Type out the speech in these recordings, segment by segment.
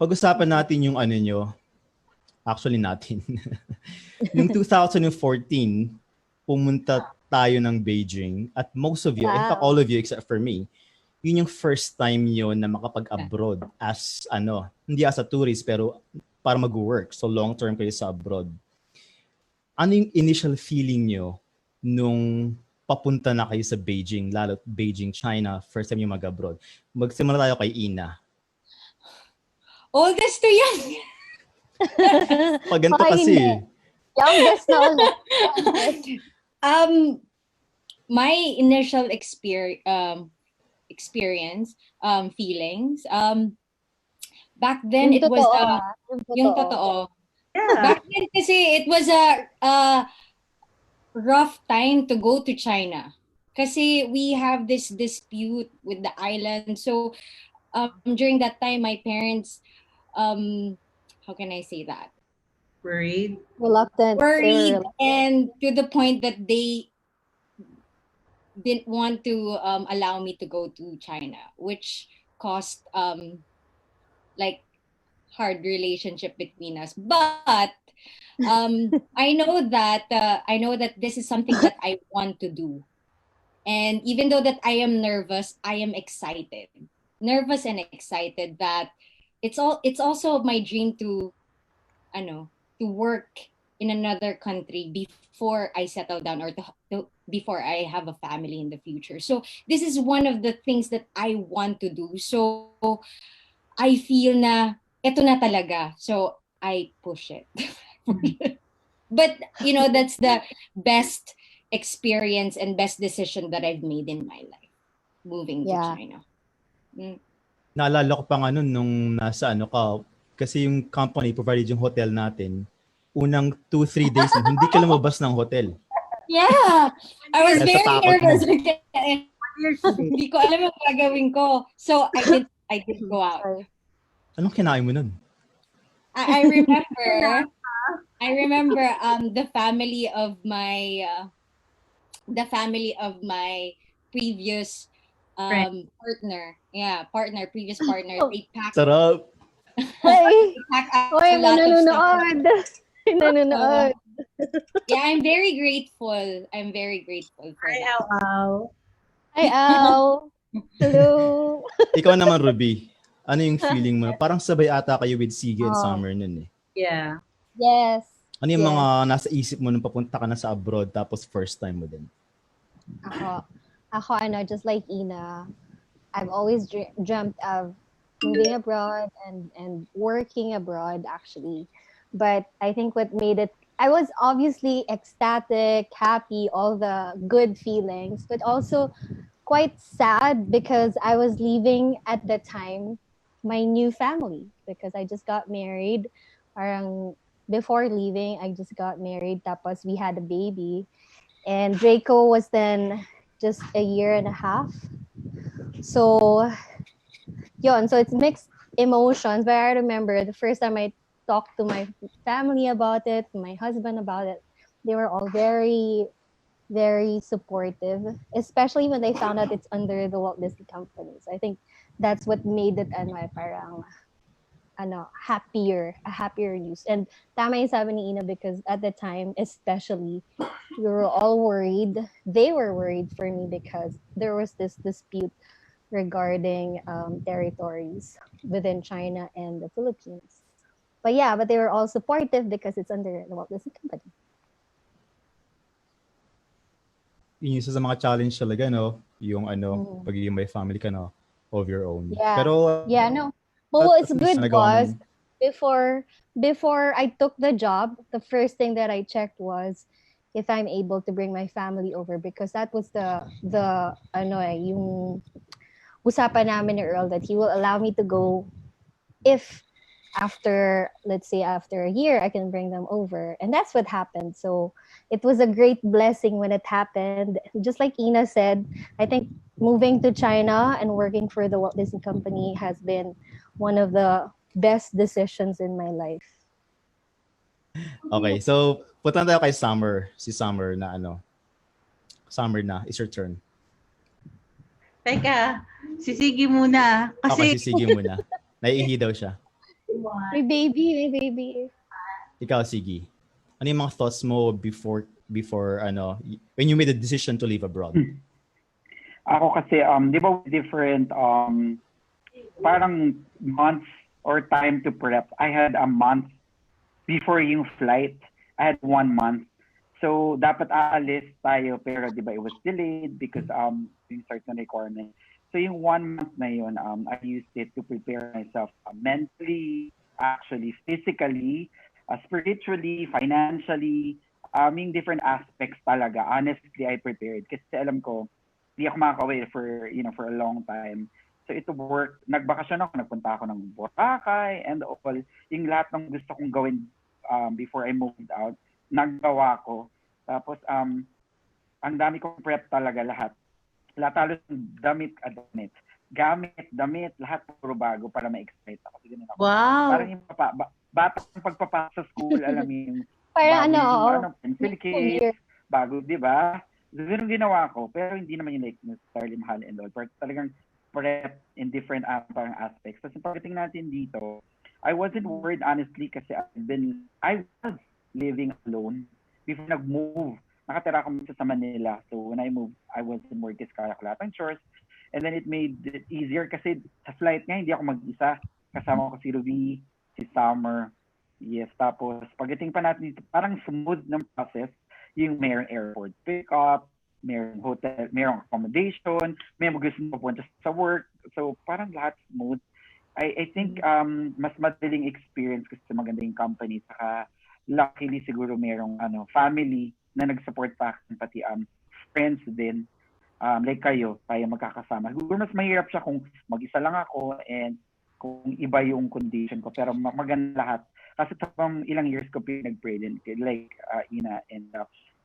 Pag-usapan natin yung ano nyo. Actually natin. Yung 2014, pumunta tayo ng Beijing at most of you, in fact all of you except for me, yun yung first time yun na makapag-abroad as hindi as a tourist pero para mag-work. So long term kayo sa abroad. Ano yung initial feeling nyo nung papunta na kayo sa Beijing, lalo Beijing, China, first time yung mag-abroad? Magsimula tayo kay Ina. Oldest to young. Pag ganito kasi. Youngest na ulit. My initial feelings. Back then Yung it was yung totoo. totoo. Yeah. Back then kasi it was a rough time to go to China. Kasi we have this dispute with the island. So during that time my parents how can I say that? Reluctant. Worried, and to the point that they didn't want to allow me to go to China, which caused like hard relationship between us. But I know that this is something that I want to do, and even though that I am nervous, I am excited, nervous and excited that it's also my dream to work in another country before I settle down or before I have a family in the future. So this is one of the things that I want to do. So I feel na eto na talaga. So I push it. But that's the best experience and best decision that I've made in my life, moving to China. Naalala ko pa nga nun nung nasa kasi yung company provided yung hotel natin. Unang 2-3 days hindi ka lumabas ng hotel. Yeah. I was very nervous. Hindi ko alam ang gagawin ko. So I did go out. Anong kinain mo nun? I remember the family of my previous partner. Yeah, previous partner. They packed. Sarap. Hey, nanonood. Nanonood. Yeah, I'm very grateful for Hi, that. Hi, Al. Hello. Ikaw naman, Ruby. Ano yung feeling mo? Parang sabay ata kayo with Sige and Summer nun eh. Yeah. Yes. Ano yung mga nasa isip mo nung papunta ka na sa abroad tapos first time mo din? Ako, just like Ina, I've always dreamt of moving abroad and working abroad actually. But I think what made it, I was obviously ecstatic, happy, all the good feelings, but also quite sad because I was leaving at the time my new family because I just got married. Parang before leaving, I just got married. Tapos we had a baby. And Draco was then just a year and a half. So, so it's mixed emotions. But I remember the first time I talked to my family about it, my husband about it, they were all very, very supportive, especially when they found out it's under the Walt Disney Company. So I think that's what made it parang happier news. And tama yung sabi ni Ina because at the time, especially, we were all worried. They were worried for me because there was this dispute regarding territories within China and the Philippines. But they were all supportive because it's under the Walt Disney Company. Yun isa sa mga challenge talaga, no? Yung pagiging may family ka, no? Of your own. Yeah. Pero, But what's good was, before I took the job, the first thing that I checked was if I'm able to bring my family over because that was the yung usapan namin ni Earl that he will allow me to go if let's say after a year, I can bring them over. And that's what happened. So it was a great blessing when it happened. Just like Ina said, I think moving to China and working for the Walt Disney Company has been one of the best decisions in my life. Okay, so punta tayo kay Summer. Si Summer na Summer na, it's your turn. Teka, si Sige muna. Kasi si Sige muna. Naiihi daw siya. May baby. Ikaw, Sige. Ano yung mga thoughts mo before when you made the decision to live abroad? Ako kasi, di ba different parang months or time to prep. I had a month before yung flight. I had 1 month. So, dapat aalis tayo, pero di ba it was delayed because yung certain requirement. So, yung 1 month na yun, I used it to prepare myself mentally, actually, physically, spiritually, financially, yung different aspects talaga. Honestly, I prepared. Kasi alam ko, di ako makaka-away for a long time. So ito work, nagbakasyon ako, nagpunta ako ng Boracay and all. Yung lahat ng gusto kong gawin before I moved out, nagawa ko. Tapos, ang dami kong prep talaga lahat. Lahat halos damit, lahat puro bago para ma-excite ako. Ako. Wow! Parang yung batang pagpapasok sa school, alam mo yung Parang pencil case, bago, di ba? Ganun ginawa ko, pero hindi naman yung like necessarily mahal and all. Pero talagang prep in different parang aspects. Kasi pagdating natin dito, I wasn't worried honestly kasi I was living alone before nag-move. Nakatira ako sa Manila. So when I moved, I was in work kasi kaya ko lahat ng chores. And then it made it easier kasi sa flight nga, hindi ako mag-isa. Kasama ko si Ruby, si Summer. Yes, tapos pagdating pa natin dito, parang smooth ng process. Yung mayroong airport pickup, mayroong hotel, mayroong accommodation, may gusto mo pupunta sa work. So, parang lahat smooth. I think mas madaling experience kasi maganda yung company. Saka, luckily siguro mayroong family na nag-support pa akin, pati friends din. Like kayo magkakasama. Siguro mas mahirap siya kung mag-isa lang ako and kung iba yung condition ko. Pero maganda lahat. Kasi tapang ilang years ko pinag-pray din. Like Ina and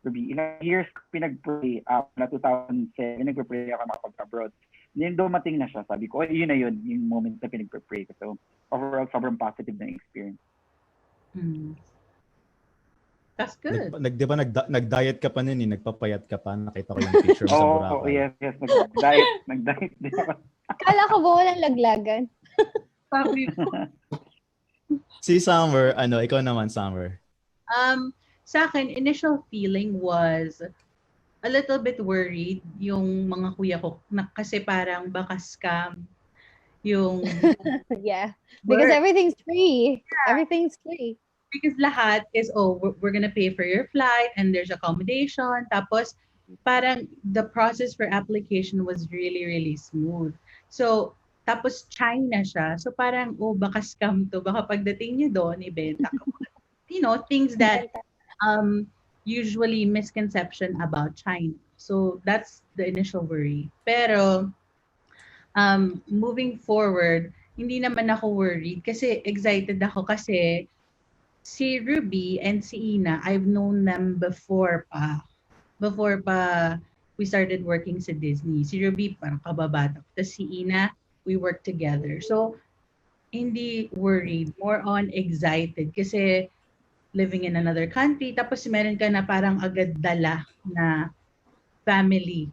Ruby. Ilang years ko pinag-pray. Na 2007, nag-pray ako makapag-abroad. Then dumating na siya. Sabi ko, yun na yun. Yung moment na pinag-pray ko. So, overall, sobrang positive na experience. That's good. Di ba nag-diet ka pa nun eh? Nagpapayat ka pa. Nakita ko yung picture mo sa Boracay. Oh, yes. Nag-diet din ako. Kala ko ba walang laglagan? Sabi ko. Si Summer, ikaw naman, Summer. Sa akin, initial feeling was a little bit worried yung mga kuya ko kasi parang baka scam yung yeah, because everything's free. Yeah. Everything's free. Because lahat is, we're gonna pay for your flight and there's accommodation. Tapos parang the process for application was really, really smooth. So, tapos China siya. So parang, baka scam to. Baka pagdating niyo doon, ibenta ka. Things that usually misconception about China. So that's the initial worry. Pero moving forward, hindi naman ako worried kasi excited ako kasi si Ruby and si Ina, I've known them before pa we started working sa Disney. Si Ruby parang kababata. Tapos si Ina, we worked together. So hindi worried, more on excited kasi living in another country, tapos meron ka na parang agad dala na family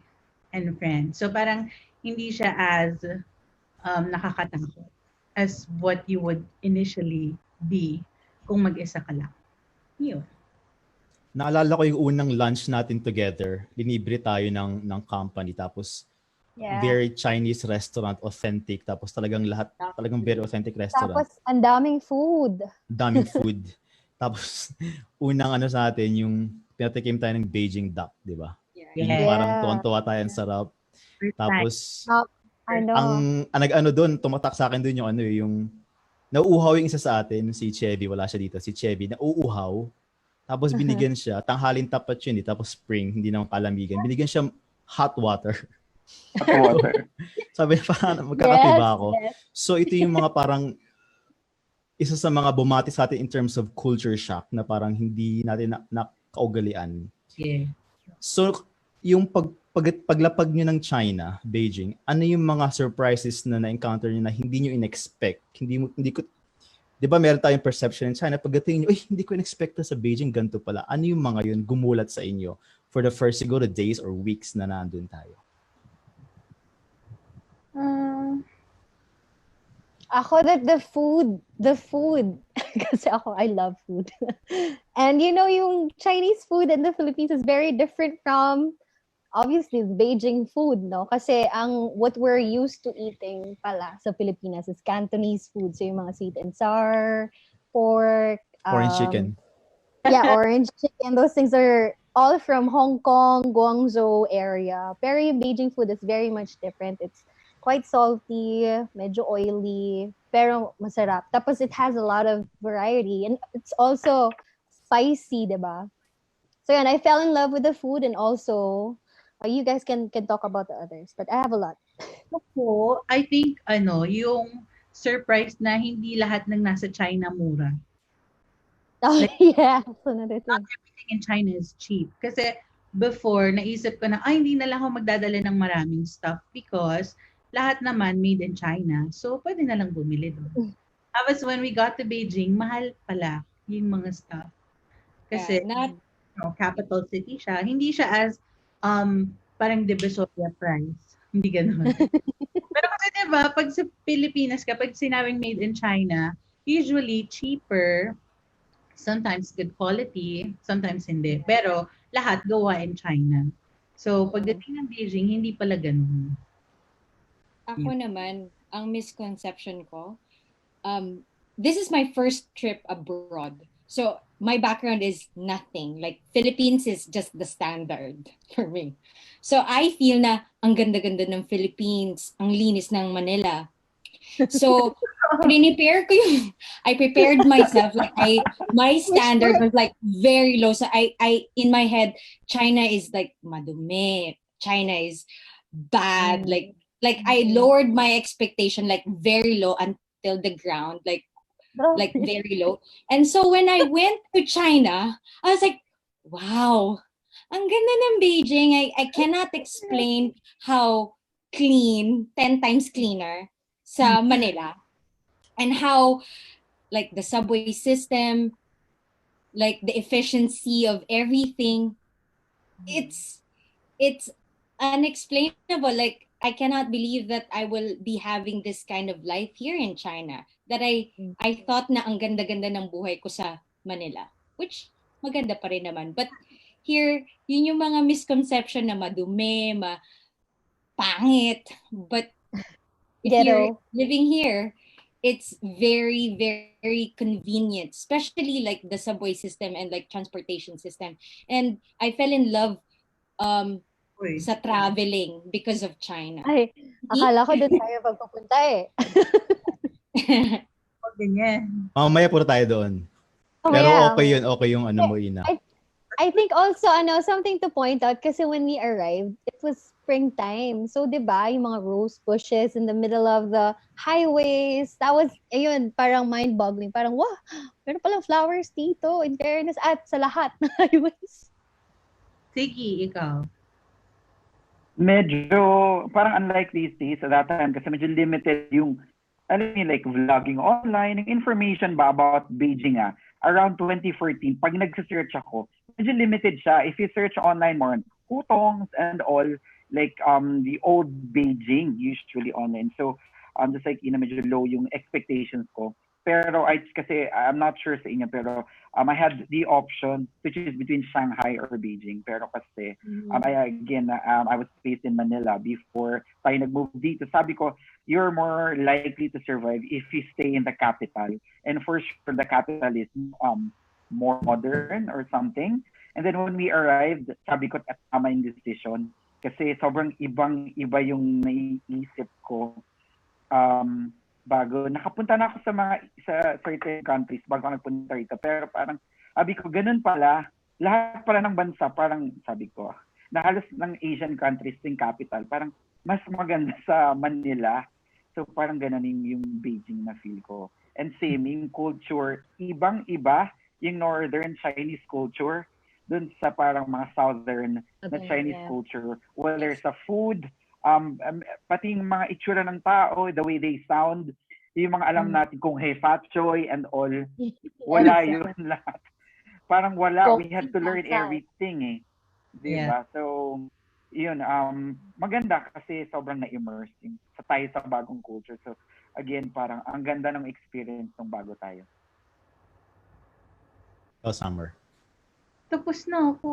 and friends. So parang hindi siya as nakakatakot as what you would initially be kung mag-isa ka lang. Yun. Naalala ko yung unang lunch natin together. Linibre tayo ng company. Tapos, very Chinese restaurant, authentic. Tapos talagang very authentic restaurant. Tapos, ang daming food. Tapos, unang sa atin, yung pinatikim tayo ng Beijing duck, di ba? Yeah. Yung parang tuwan-tuwa tayo, ang sarap. Tapos, doon, tumatak sa akin doon yung nauuhaw yung isa sa atin, si Chevy, wala siya dito. Si Chevy, nauuhaw. Tapos binigyan siya, tanghalin tapat yun tapos spring, hindi naman kalamigan. Binigyan siya hot water. Sabi niya, parang magkakatiba ako. Yes. So ito yung mga parang, isa sa mga bumati sa atin in terms of culture shock na parang hindi natin nakaugalian. Yeah. So, yung paglapag nyo ng China, Beijing, ano yung mga surprises na na-encounter nyo na hindi nyo in-expect? Di ba meron tayong perception in China, pagdating nyo, hindi ko in-expect sa Beijing, ganito pala. Ano yung mga yun gumulat sa inyo for the first siguro days or weeks na nandun tayo? Ako that the food. Kasi ako, I love food. And yung Chinese food in the Philippines is very different from, obviously, Beijing food, no? Kasi what we're used to eating pala sa Pilipinas is Cantonese food. So yung mga sweet and sour, pork, Orange chicken. yeah, orange chicken. Those things are all from Hong Kong, Guangzhou area. Pero yung Beijing food is very much different. It's quite salty, medyo oily, pero masarap. Tapos it has a lot of variety. And it's also spicy, diba? So I fell in love with the food, and also, you guys can talk about the others. But I have a lot. Ako, I think, yung surprise na hindi lahat ng nasa China mura. Oh, yeah. So, Not everything in China is cheap. Kasi before, naisip ko na, hindi na lang ako magdadala ng maraming stuff because lahat naman made in China. So, pwede na lang bumili doon. Tapos when we got to Beijing, mahal pala yung mga stuff. Kasi, capital city siya. Hindi siya as parang Divisoria price. Hindi ganoon. Pero kasi diba, pag sa Pilipinas, kapag sinabing made in China, usually cheaper, sometimes good quality, sometimes hindi. Pero lahat gawa in China. So, pagdating ng Beijing, hindi pala ganun. Ako naman, ang misconception ko, this is my first trip abroad. So, my background is nothing. Like, Philippines is just the standard for me. So, I feel na ang ganda-ganda ng Philippines, ang linis ng Manila. So, I prepared myself, like my standard was like very low. So I in my head, China is like madumi, China is bad. Like I lowered my expectation like very low until the ground, like very low. And so when I went to China, I was like, wow, ang ganda ng Beijing. I cannot explain how clean, 10 times cleaner sa Manila. And how, like, the subway system, like the efficiency of everything, it's unexplainable. Like, I cannot believe that I will be having this kind of life here in China. That I thought na ang ganda-ganda ng buhay ko sa Manila, which maganda pa rin naman. But here, yun yung mga misconception na madumi, pangit. But if you're living here, it's very, very convenient, especially like the subway system and like transportation system. And I fell in love sa traveling because of China. Ay, akala ko doon tayo pagpupunta eh. Ganyan. Mamaya puro tayo doon. Pero okay yung ano mo, Ina. I think also, something to point out, kasi when we arrived, it was springtime. So, diba, yung mga rose bushes in the middle of the highways, that was, parang mind-boggling. Parang, wow, meron palang flowers dito, in fairness, at sa lahat ng highways. Sige, ikaw. Medyo, parang unlike these days, at that time, kasi medyo limited yung, like vlogging online, yung information ba about Beijing around 2014, pag nag-search ako, medyo limited siya. If you search online more on hutongs and all, like the old Beijing usually online. So just like medyo low yung expectations ko. Pero kasi I'm not sure sa inyo, pero I had the option to choose between Shanghai or Beijing. Pero kasi I was based in Manila before tayo nag-move dito. Sabi ko, you're more likely to survive if you stay in the capital. And for sure, the capital is more modern or something. And then when we arrived, sabi ko, tama yung decision. Kasi sobrang iba yung naiisip ko bago. Nakapunta na ako sa certain countries bago nagpunta rito. Pero parang, sabi ko, ganun pala. Lahat pala ng bansa, parang sabi ko, na halos ng Asian countries yung capital, parang mas maganda sa Manila. So parang ganun yung Beijing na feel ko. And same, yung culture, ibang-iba yung northern Chinese culture dun sa parang mga southern na Chinese culture. Whether sa food, pati yung mga itsura ng tao, the way they sound, yung mga alam natin kung hey, fat choy and all, wala yun lahat. Parang wala. We had to learn everything eh. Diba? So, yun, maganda kasi sobrang na-immerse sa tayo sa bagong culture. So, again, parang ang ganda ng experience nung bago tayo. Summer. Tapos na ako.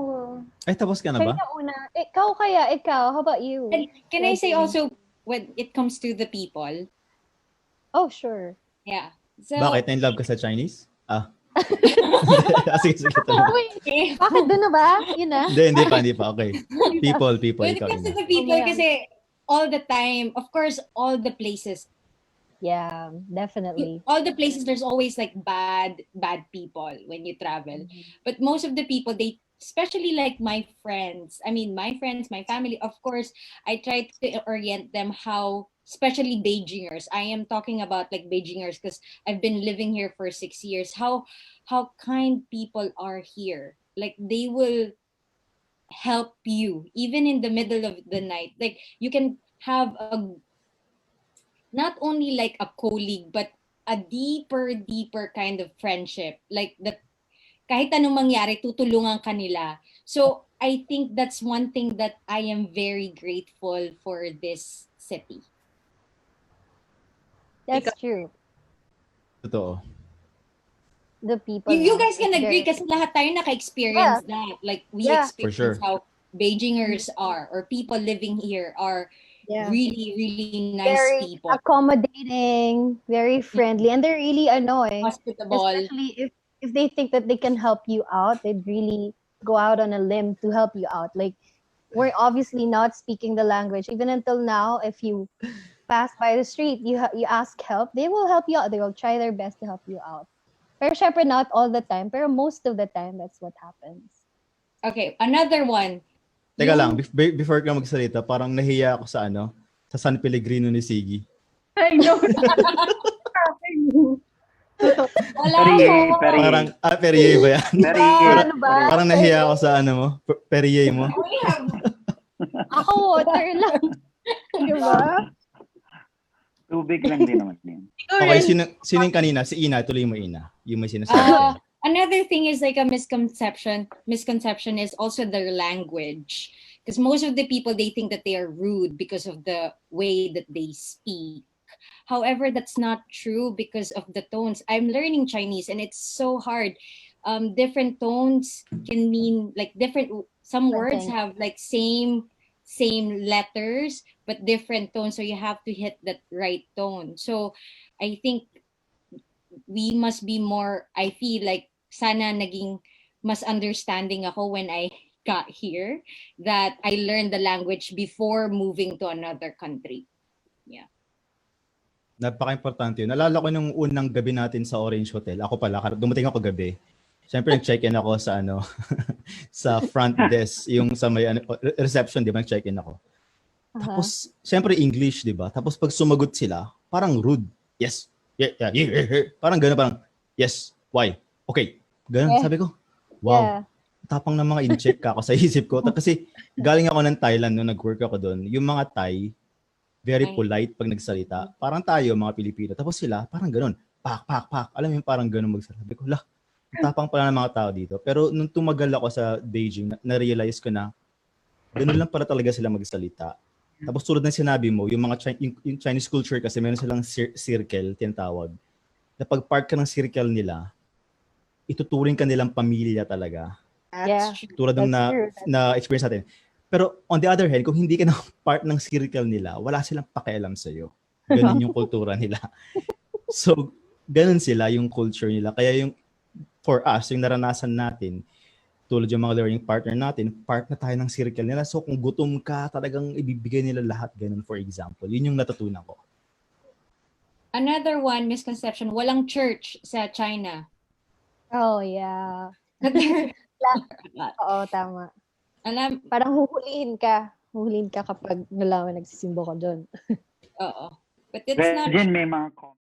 Ay, tapos ka na Kayo ba? na una. Ikaw, how about you? And can I say also, when it comes to the people, Oh, sure. yeah. So, Bakit? Na-in-love ka sa Chinese? Sige, Wait, bakit doon na ba? Yun na? Hindi pa. Okay. People, when it ikaw, comes to Ina. the people, Oh, kasi all the time, of course, all the places, Yeah, definitely. all the places, there's always like bad people when you travel. But most of the people, they, especially like my friends, my family, of course, I try to orient them how, especially Beijingers. I am talking about like Beijingers because I've been living here for 6 years. How kind people are here. Like they will help you even in the middle of the night. Like you can have a, not only like a colleague, but a deeper kind of friendship. Like that, kahit anong mangyari, tutulungan ka nila. So I think that's one thing that I am very grateful for this city. That's true. Totoo. The people. You now, guys can it's agree very- kasi lahat tayo naka-experience that. Like we Yeah. For experience sure. how Beijingers are, or people living here are Yeah. really nice Very people. accommodating, very friendly, and they're really annoying. Hospitable. Especially if they think that they can help you out, they'd really go out on a limb to help you out. Like we're obviously not speaking the language. Even until now, if you pass by the street, you ask help, they will help you out. They will try their best to help you out. Pero syempre not all the time, pero most of the time, that's what happens. Okay, another one. Teka lang, before ka magsalita, parang nahiya ako sa sa San Pellegrino ni Siggy. I know. Wala Perrier, ako. Perrier. Parang, Perrier ba yan? Perrier. Ano ba? Parang nahiya ako sa mo, Perrier mo. Ako water lang. Diba? Tubig lang din naman yun. Okay, sino yung kanina? Si Ina, tuloy mo Ina. Yung may sinasabi. Another thing is like a misconception is also their language. Because most of the people, they think that they are rude because of the way that they speak. However, that's not true because of the tones. I'm learning Chinese and it's so hard. Different tones can mean like different, some words have like same letters, but different tones. So you have to hit that right tone. So I think we must be more, I feel like sana naging mas understanding ako when I got here, that I learned the language before moving to another country. Yeah. Napaka-importante yun. Nalala ko nung unang gabi natin sa Orange Hotel. Ako pala, dumating ako gabi. Siyempre, nag-check-in ako sa sa front desk, yung sa may reception, di ba? Nag-check-in ako. Tapos, siyempre English, di ba? Tapos pag sumagot sila, parang rude. Yes. Yeah. Parang gano'n, parang, yes. Why? Okay. Gano'n. Sabi ko, wow. Tapang ng mga in-check ako sa isip ko. Kasi galing ako ng Thailand nung nag-work ako doon. Yung mga Thai, very polite pag nagsalita. Parang tayo, mga Pilipino. Tapos sila, parang gano'n. Pak. Alam mo yung parang gano'n magsalita. Sabi ko, tapang pala ng mga tao dito. Pero nung tumagal ako sa Beijing, na-realize ko na gano'n lang pala talaga sila magsalita. Tapos tulad ng sinabi mo, yung mga yung Chinese culture kasi meron silang circle, tinatawag. Na pag part ka ng circle nila, ituturing ka nilang pamilya talaga. Yeah. Tulad ng na experience natin. Pero on the other hand, kung hindi ka na part ng circle nila, wala silang pakialam sa'yo. Ganun yung kultura nila. So, ganun sila yung culture nila. Kaya yung, for us, yung naranasan natin, tulad yung mga learning partner natin, part na tayo ng circle nila. So kung gutom ka, talagang ibibigay nila lahat, ganun, for example. Yun yung natutunan ko. Another one, misconception, walang church sa China. Oh, yeah. Oo, tama. Parang huhulihin ka. Huhulihin ka kapag nalaman nagsisimbo ka doon. Oo. But it's not... Then may mga